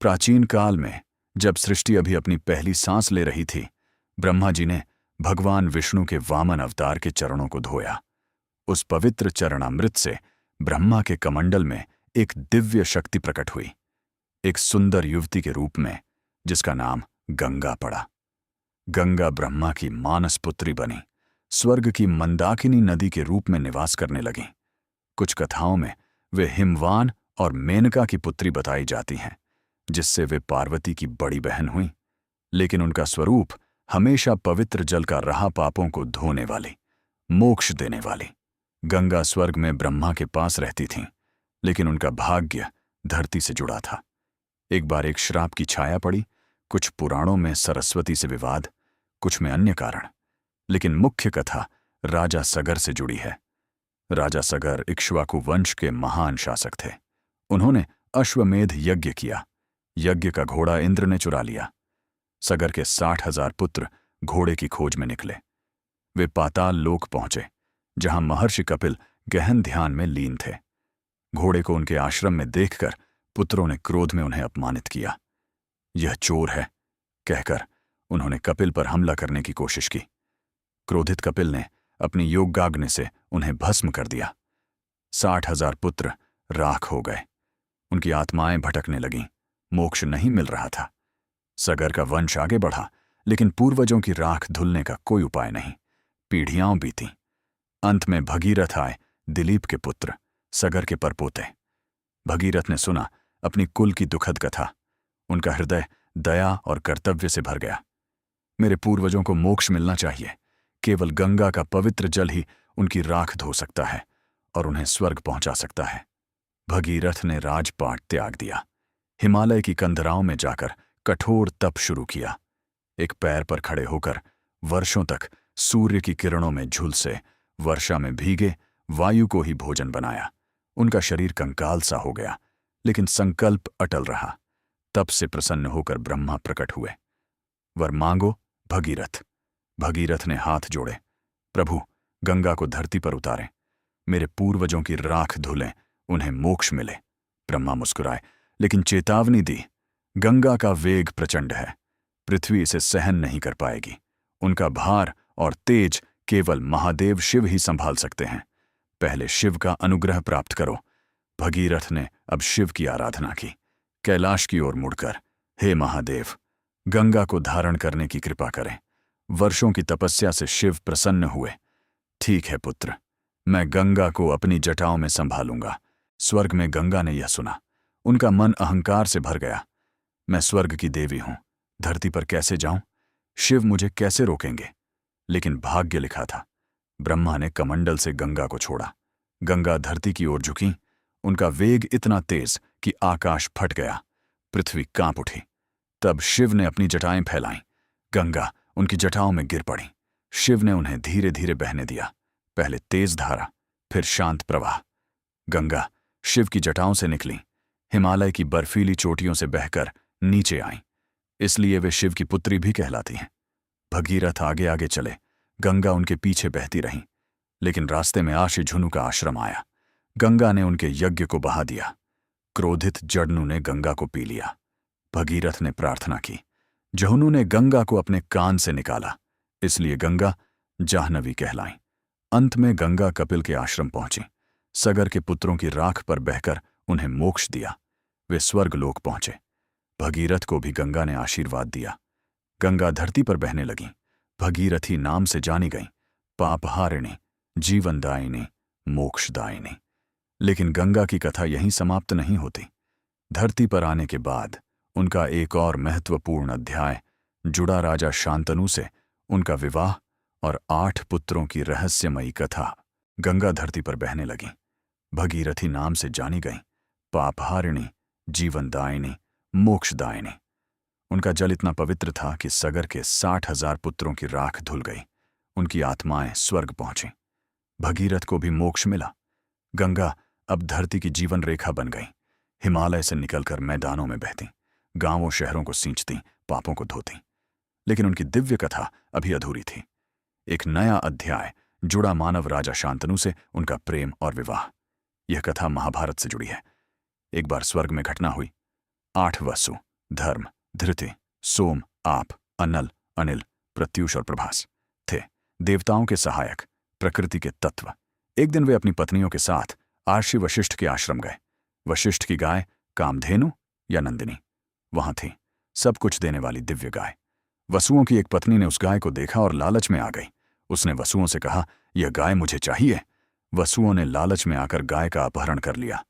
प्राचीन काल में जब सृष्टि अभी अपनी पहली सांस ले रही थी, ब्रह्मा जी ने भगवान विष्णु के वामन अवतार के चरणों को धोया। उस पवित्र चरणामृत से ब्रह्मा के कमंडल में एक दिव्य शक्ति प्रकट हुई, एक सुंदर युवती के रूप में, जिसका नाम गंगा पड़ा। गंगा ब्रह्मा की मानस पुत्री बनी, स्वर्ग की मंदाकिनी नदी के रूप में निवास करने लगी। कुछ कथाओं में वे हिमवान और मेनका की पुत्री बताई जाती हैं, जिससे वे पार्वती की बड़ी बहन हुईं। लेकिन उनका स्वरूप हमेशा पवित्र जल का रहा, पापों को धोने वाली, मोक्ष देने वाली। गंगा स्वर्ग में ब्रह्मा के पास रहती थीं, लेकिन उनका भाग्य धरती से जुड़ा था। एक बार एक श्राप की छाया पड़ी, कुछ पुराणों में सरस्वती से विवाद, कुछ में अन्य कारण, लेकिन मुख्य कथा राजा सगर से जुड़ी है। राजा सगर इक्ष्वाकु वंश के महान शासक थे। उन्होंने अश्वमेध यज्ञ किया। यज्ञ का घोड़ा इंद्र ने चुरा लिया। सगर के 60,000 पुत्र घोड़े की खोज में निकले। वे पाताल लोक पहुंचे, जहां महर्षि कपिल गहन ध्यान में लीन थे। घोड़े को उनके आश्रम में देखकर पुत्रों ने क्रोध में उन्हें अपमानित किया। यह चोर है कहकर उन्होंने कपिल पर हमला करने की कोशिश की। क्रोधित कपिल ने अपनी योगाग्नि से उन्हें भस्म कर दिया। 60,000 पुत्र राख हो गए। उनकी आत्माएं भटकने लगीं, मोक्ष नहीं मिल रहा था। सगर का वंश आगे बढ़ा, लेकिन पूर्वजों की राख धुलने का कोई उपाय नहीं। पीढ़ियां बीतीं। अंत में भगीरथ आए, दिलीप के पुत्र, सगर के परपोते। भगीरथ ने सुना अपनी कुल की दुखद कथा। उनका हृदय दया और कर्तव्य से भर गया। मेरे पूर्वजों को मोक्ष मिलना चाहिए। केवल गंगा का पवित्र जल ही उनकी राख धो सकता है और उन्हें स्वर्ग पहुंचा सकता है। भगीरथ ने राजपाट त्याग दिया। हिमालय की कंदराओं में जाकर कठोर तप शुरू किया। एक पैर पर खड़े होकर वर्षों तक सूर्य की किरणों में झुलसे, वर्षा में भीगे, वायु को ही भोजन बनाया। उनका शरीर कंकाल सा हो गया, लेकिन संकल्प अटल रहा। तप से प्रसन्न होकर ब्रह्मा प्रकट हुए। वर मांगो भगीरथ। भगीरथ ने हाथ जोड़े, प्रभु गंगा को धरती पर उतारें, मेरे पूर्वजों की राख धुलें, उन्हें मोक्ष मिले। ब्रह्मा मुस्कुराए, लेकिन चेतावनी दी, गंगा का वेग प्रचंड है, पृथ्वी इसे सहन नहीं कर पाएगी। उनका भार और तेज केवल महादेव शिव ही संभाल सकते हैं। पहले शिव का अनुग्रह प्राप्त करो। भगीरथ ने अब शिव की आराधना की। कैलाश की ओर मुड़कर, हे महादेव, गंगा को धारण करने की कृपा करें। वर्षों की तपस्या से शिव प्रसन्न हुए। ठीक है पुत्र, मैं गंगा को अपनी जटाओं में संभालूंगा। स्वर्ग में गंगा ने यह सुना। उनका मन अहंकार से भर गया। मैं स्वर्ग की देवी हूं, धरती पर कैसे जाऊं? शिव मुझे कैसे रोकेंगे? लेकिन भाग्य लिखा था। ब्रह्मा ने कमंडल से गंगा को छोड़ा। गंगा धरती की ओर झुकी। उनका वेग इतना तेज कि आकाश फट गया, पृथ्वी कांप उठी। तब शिव ने अपनी जटाएं फैलाईं। गंगा उनकी जटाओं में गिर पड़ी। शिव ने उन्हें धीरे धीरे बहने दिया, पहले तेज धारा, फिर शांत प्रवाह। गंगा शिव की जटाओं से निकली, हिमालय की बर्फीली चोटियों से बहकर नीचे आईं। इसलिए वे शिव की पुत्री भी कहलाती हैं। भगीरथ आगे आगे चले, गंगा उनके पीछे बहती रहीं। लेकिन रास्ते में आशी झुनु का आश्रम आया। गंगा ने उनके यज्ञ को बहा दिया। क्रोधित जड़नु ने गंगा को पी लिया। भगीरथ ने प्रार्थना की। जहनु ने गंगा को अपने कान से निकाला, इसलिए गंगा जाह्नवी कहलाईं। अंत में गंगा कपिल के आश्रम पहुंची। सगर के पुत्रों की राख पर बहकर उन्हें मोक्ष दिया। वे स्वर्ग लोक पहुंचे। भगीरथ को भी गंगा ने आशीर्वाद दिया। गंगा धरती पर बहने लगी। भगीरथी नाम से जानी गईं, पापहारिणी, जीवनदायिनी, मोक्षदायिनी। लेकिन गंगा की कथा यहीं समाप्त नहीं होती। धरती पर आने के बाद उनका एक और महत्वपूर्ण अध्याय जुड़ा राजा शांतनु से। उनका विवाह और 8 पुत्रों की रहस्यमयी कथा। गंगा धरती पर बहने लगी। भगीरथी नाम से जानी गईं, पापहारिणी, जीवनदायिनी, मोक्षदायिनी। उनका जल इतना पवित्र था कि सगर के 60,000 पुत्रों की राख धुल गई। उनकी आत्माएं स्वर्ग पहुंची। भगीरथ को भी मोक्ष मिला। गंगा अब धरती की जीवन रेखा बन गई। हिमालय से निकलकर मैदानों में बहती, गांवों शहरों को सींचती, पापों को धोती। लेकिन उनकी दिव्य कथा अभी अधूरी थी। एक नया अध्याय जुड़ा मानव राजा शांतनु से, उनका प्रेम और विवाह। यह कथा महाभारत से जुड़ी है। एक बार स्वर्ग में घटना हुई। 8 वसु धर्म, धृति, सोम, आप, अनल, अनिल, प्रत्यूष और प्रभास थे देवताओं के सहायक, प्रकृति के तत्व। एक दिन वे अपनी पत्नियों के साथ आर्षि वशिष्ठ के आश्रम गए। वशिष्ठ की गाय कामधेनु या नंदिनी वहां थी, सब कुछ देने वाली दिव्य गाय। वसुओं की एक पत्नी ने उस गाय को देखा और लालच में आ गई। उसने वसुओं से कहा, यह गाय मुझे चाहिए। वसुओं ने लालच में आकर गाय का अपहरण कर लिया,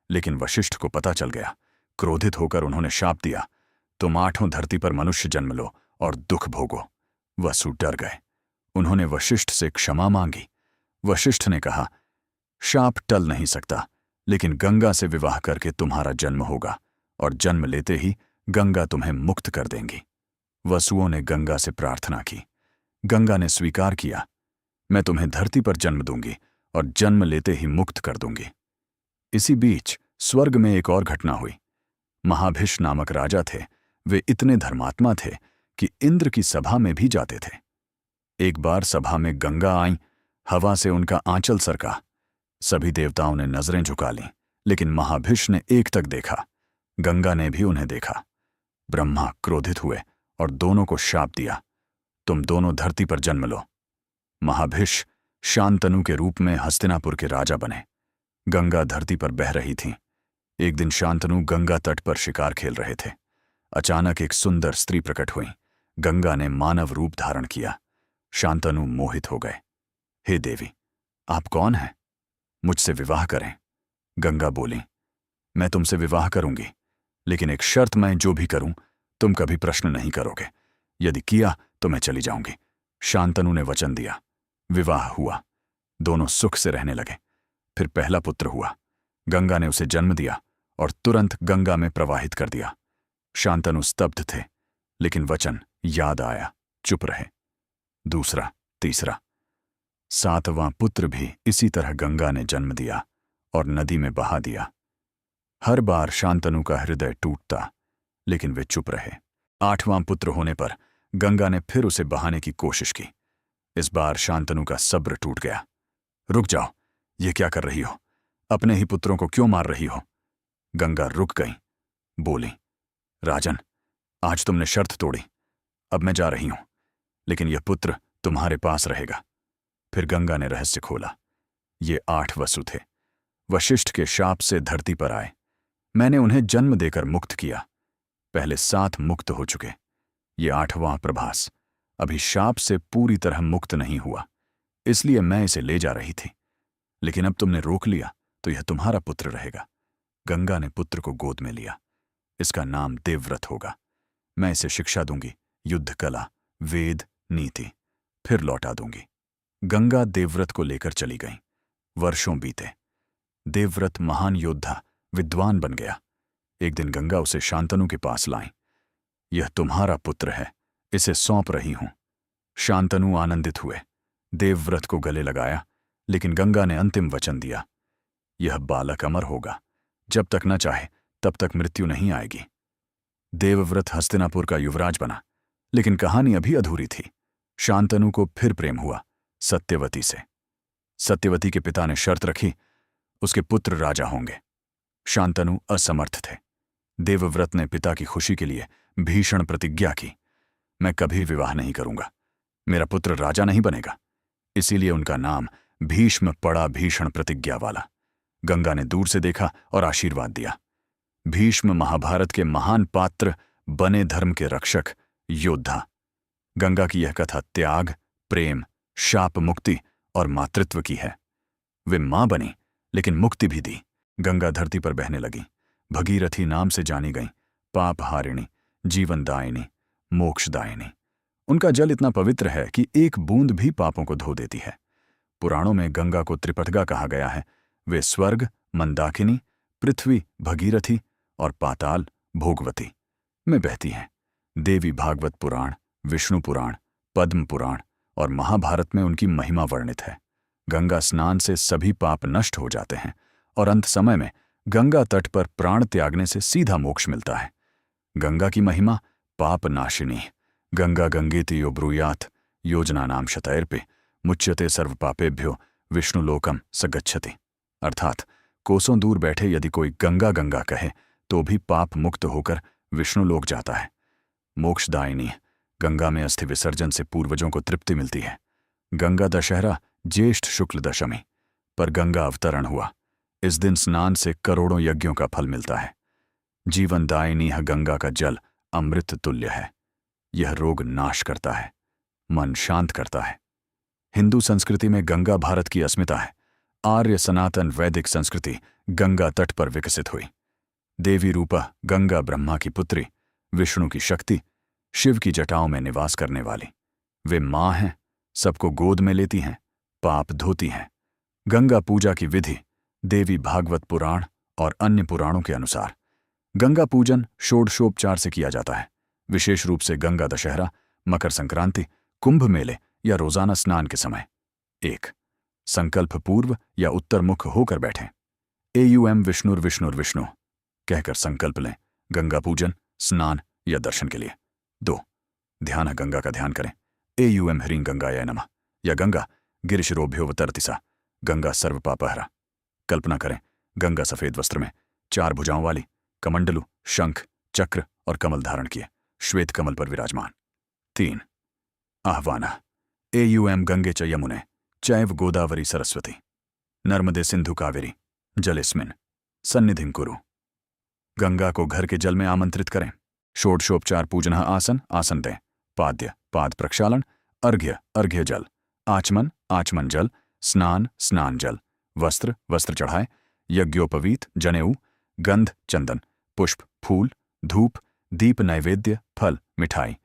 लेकिन वशिष्ठ को पता चल गया। क्रोधित होकर उन्होंने शाप दिया, तुम 8 धरती पर मनुष्य जन्म लो और दुख भोगो। वसु डर गए। उन्होंने वशिष्ठ से क्षमा मांगी। वशिष्ठ ने कहा, शाप टल नहीं सकता, लेकिन गंगा से विवाह करके तुम्हारा जन्म होगा और जन्म लेते ही गंगा तुम्हें मुक्त कर देंगी। वसुओं ने गंगा से प्रार्थना की। गंगा ने स्वीकार किया, मैं तुम्हें धरती पर जन्म दूंगी और जन्म लेते ही मुक्त कर दूंगी। इसी बीच स्वर्ग में एक और घटना हुई। महाभिष नामक राजा थे। वे इतने धर्मात्मा थे कि इंद्र की सभा में भी जाते थे। एक बार सभा में गंगा आईं, हवा से उनका आंचल सरका। सभी देवताओं ने नजरें झुका लीं, लेकिन महाभिष ने एकटक देखा। गंगा ने भी उन्हें देखा। ब्रह्मा क्रोधित हुए और दोनों को शाप दिया, तुम दोनों धरती पर जन्म लो। महाभिष शांतनु के रूप में हस्तिनापुर के राजा बने। गंगा धरती पर बह रही थी। एक दिन शांतनु गंगा तट पर शिकार खेल रहे थे। अचानक एक सुंदर स्त्री प्रकट हुई। गंगा ने मानव रूप धारण किया। शांतनु मोहित हो गए। हे देवी, आप कौन हैं? मुझसे विवाह करें। गंगा बोली, मैं तुमसे विवाह करूंगी, लेकिन एक शर्त, मैं जो भी करूं तुम कभी प्रश्न नहीं करोगे। यदि किया तो मैं चली जाऊंगी। शांतनु ने वचन दिया। विवाह हुआ। दोनों सुख से रहने लगे। फिर पहला पुत्र हुआ। गंगा ने उसे जन्म दिया और तुरंत गंगा में प्रवाहित कर दिया। शांतनु स्तब्ध थे, लेकिन वचन याद आया, चुप रहे। दूसरा, तीसरा, 7वां पुत्र भी इसी तरह गंगा ने जन्म दिया और नदी में बहा दिया। हर बार शांतनु का हृदय टूटता, लेकिन वे चुप रहे। 8वां पुत्र होने पर गंगा ने फिर उसे बहाने की कोशिश की। इस बार शांतनु का सब्र टूट गया। रुक जाओ, ये क्या कर रही हो? अपने ही पुत्रों को क्यों मार रही हो? गंगा रुक गई, बोली, राजन, आज तुमने शर्त तोड़ी, अब मैं जा रही हूं, लेकिन यह पुत्र तुम्हारे पास रहेगा। फिर गंगा ने रहस्य खोला। ये 8 वसु थे। वशिष्ठ के शाप से धरती पर आए। मैंने उन्हें जन्म देकर मुक्त किया। पहले 7 मुक्त हो चुके। ये 8वां प्रभास अभी शाप से पूरी तरह मुक्त नहीं हुआ, इसलिए मैं इसे ले जा रही थी, लेकिन अब तुमने रोक लिया तो यह तुम्हारा पुत्र रहेगा। गंगा ने पुत्र को गोद में लिया। इसका नाम देवव्रत होगा। मैं इसे शिक्षा दूंगी, युद्ध कला, वेद, नीति, फिर लौटा दूंगी। गंगा देवव्रत को लेकर चली गई। वर्षों बीते। देवव्रत महान योद्धा, विद्वान बन गया। एक दिन गंगा उसे शांतनु के पास लाईं। यह तुम्हारा पुत्र है, इसे सौंप रही हूं। शांतनु आनंदित हुए। देवव्रत को गले लगाया, लेकिन गंगा ने अंतिम वचन दिया, यह बालक अमर होगा। जब तक न चाहे तब तक मृत्यु नहीं आएगी। देवव्रत हस्तिनापुर का युवराज बना, लेकिन कहानी अभी अधूरी थी। शांतनु को फिर प्रेम हुआ, सत्यवती से। सत्यवती के पिता ने शर्त रखी, उसके पुत्र राजा होंगे। शांतनु असमर्थ थे। देवव्रत ने पिता की खुशी के लिए भीषण प्रतिज्ञा की, मैं कभी विवाह नहीं करूंगा, मेरा पुत्र राजा नहीं बनेगा। इसीलिए उनका नाम भीष्म पड़ा, भीषण प्रतिज्ञा वाला। गंगा ने दूर से देखा और आशीर्वाद दिया। भीष्म महाभारत के महान पात्र बने, धर्म के रक्षक, योद्धा। गंगा की यह कथा त्याग, प्रेम, शाप मुक्ति और मातृत्व की है। वे मां बनी, लेकिन मुक्ति भी दी। गंगा धरती पर बहने लगी। भगीरथी नाम से जानी गई, पापहारिणी, जीवनदायिनी, मोक्षदायिनी। उनका जल इतना पवित्र है कि एक बूंद भी पापों को धो देती है। पुराणों में गंगा को त्रिपथगा कहा गया है। वे स्वर्ग, मंदाकिनी, पृथ्वी, भगीरथी और पाताल, भोगवती में बहती हैं। देवी भागवत पुराण, विष्णु पुराण, पद्म पुराण और महाभारत में उनकी महिमा वर्णित है। गंगा स्नान से सभी पाप नष्ट हो जाते हैं और अंत समय में गंगा तट पर प्राण त्यागने से सीधा मोक्ष मिलता है। गंगा की महिमा पाप नाशिनी। गंगा गंगेति यो ब्रूयात योजना नाम शतैर्पे मुच्यते सर्व पापेभ्यो विष्णुलोकम स गच्छति। अर्थात कोसों दूर बैठे यदि कोई गंगा गंगा कहे तो भी पाप मुक्त होकर विष्णु लोक जाता है। मोक्षदायिनी गंगा में अस्थि विसर्जन से पूर्वजों को तृप्ति मिलती है। गंगा दशहरा ज्येष्ठ शुक्ल दशमी पर गंगा अवतरण हुआ। इस दिन स्नान से करोड़ों यज्ञों का फल मिलता है। जीवनदायिनी यह गंगा का जल अमृत तुल्य है। यह रोग नाश करता है, मन शांत करता है। हिंदू संस्कृति में गंगा भारत की अस्मिता है। आर्य सनातन वैदिक संस्कृति गंगा तट पर विकसित हुई। देवी रूपा गंगा ब्रह्मा की पुत्री, विष्णु की शक्ति, शिव की जटाओं में निवास करने वाली। वे मां हैं, सबको गोद में लेती हैं, पाप धोती हैं। गंगा पूजा की विधि देवी भागवत पुराण और अन्य पुराणों के अनुसार गंगा पूजन षोडशोपचार से किया जाता है। विशेष रूप से गंगा दशहरा, मकर संक्रांति, कुंभ मेले या रोजाना स्नान के समय। 1. संकल्प पूर्व या उत्तरमुख होकर बैठें। एयुएम विष्णुर्विष्णुर्विष्णु विष्णु कहकर संकल्प लें गंगा पूजन, स्नान या दर्शन के लिए। 2. ध्यान गंगा का ध्यान करें। एयुएम ह्रीं गंगाय नमः या गंगा गिरिशिरोभ्योऽवतरति सा, गंगा सर्वपापहरा। कल्पना करें गंगा सफेद वस्त्र में, 4 भुजाओं वाली, कमंडलु, शंख, चक्र और कमल धारण किए, श्वेत कमल पर विराजमान। 3. आह्वान एयुएम गंगे च यमुने चैव गोदावरी सरस्वती नर्मदे सिंधु कावेरी जलेस्मिन् सन्निधिं कुरु। गंगा को घर के जल में आमंत्रित करें। षोडशोपचार पूजन आसन, आसन दें। पाद्य, पाद प्रक्षालन। अर्घ्य, अर्घ्य जल। आचमन, आचमन जल। स्नान, स्नान जल। वस्त्र, वस्त्र चढ़ाए। यज्ञोपवीत, जनेऊ। गंध, चंदन, पुष्प, फूल, धूप, दीप, नैवेद्य, फल, मिठाई।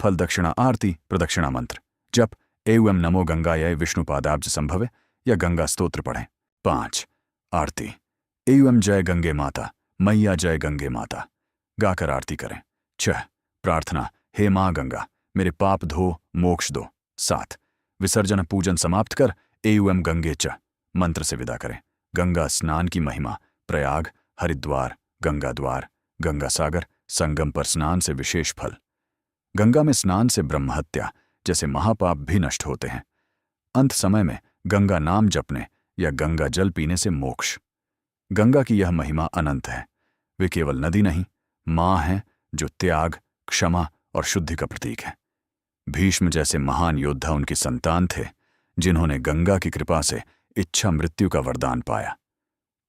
फल दक्षिणा आरती, प्रदक्षिणा मंत्र। जप एवं नमो गंगायै विष्णुपादाब्ज संभवे या गंगा स्तोत्र पढ़ें। 5. आरती एवं जय गंगे माता, मैया जय गंगे माता गाकर आरती करें। 6. प्रार्थना हे मां गंगा, मेरे पाप धो, मोक्ष दो। 7. विसर्जन पूजन समाप्त कर एवं गंगे च मंत्र से विदा करें। गंगा स्नान की महिमा। प्रयाग, हरिद्वार, गंगा द्वार, गंगा सागर, संगम पर स्नान से विशेष फल। गंगा में स्नान से ब्रह्महत्या जैसे महापाप भी नष्ट होते हैं। अंत समय में गंगा नाम जपने या गंगा जल पीने से मोक्ष। गंगा की यह महिमा अनंत है। वे केवल नदी नहीं, मां हैं जो त्याग, क्षमा और शुद्धि का प्रतीक है। भीष्म जैसे महान योद्धा उनकी संतान थे, जिन्होंने गंगा की कृपा से इच्छा मृत्यु का वरदान पाया।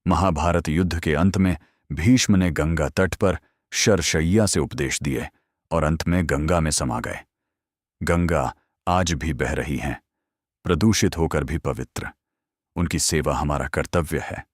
महाभारत युद्ध के अंत में भीष्म ने गंगा तट पर शरशय्या से उपदेश दिए और अंत में गंगा में समा गए। गंगा आज भी बह रही हैं, प्रदूषित होकर भी पवित्र। उनकी सेवा हमारा कर्तव्य है।